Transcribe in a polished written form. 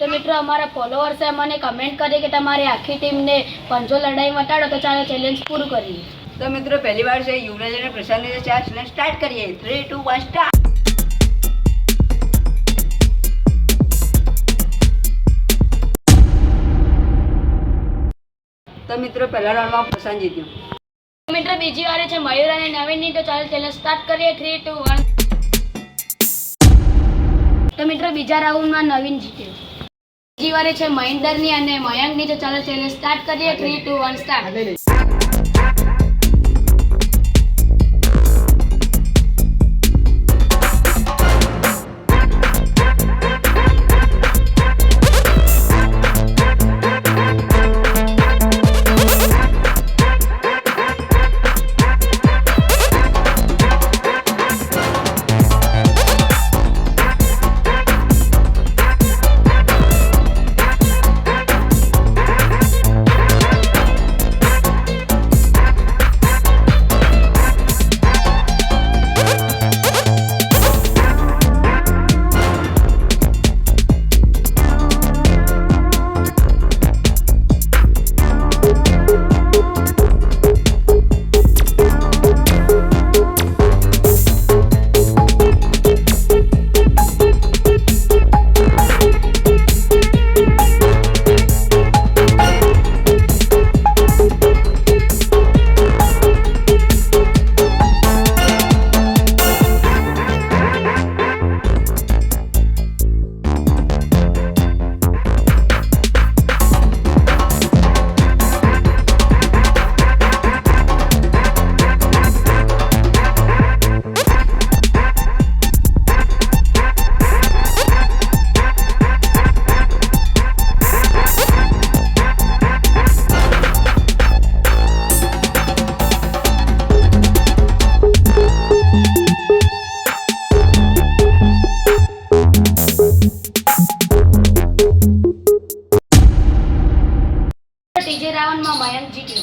તો મિત્રો અમારા ફોલોઅર્સે અમને કમેન્ટ કરી કે તમારી આખી ટીમને પંજો લડાઈ મટાડો, તો ચાલો ચેલેન્જ પૂરું કરીએ. તો મિત્રો પહેલી વાર છે યુવરાજ અને પ્રશાંતની ચેલેન્જ સ્ટાર્ટ કરીએ. 3 2 1 સ્ટાર્ટ. તો મિત્રો પહેલા રાઉન્ડમાં પ્રશાંત જીત્યો. મિત્રો બીજી વારે છે મયુર અને નવીનની, તો ચાલો ચેલેન્જ સ્ટાર્ટ કરીએ. 3 2 1. તો મિત્રો બીજા રાઉન્ડમાં નવીન જીત્યો. બીજી વારે છે મહેન્દરની અને મયંકની, તો ચાલો ચેલેન્જ સ્ટાર્ટ કરીએ. 3 2 1 સ્ટાર્ટ. ત્રીજે રાઉન્ડમાં મયંક જીત્યો.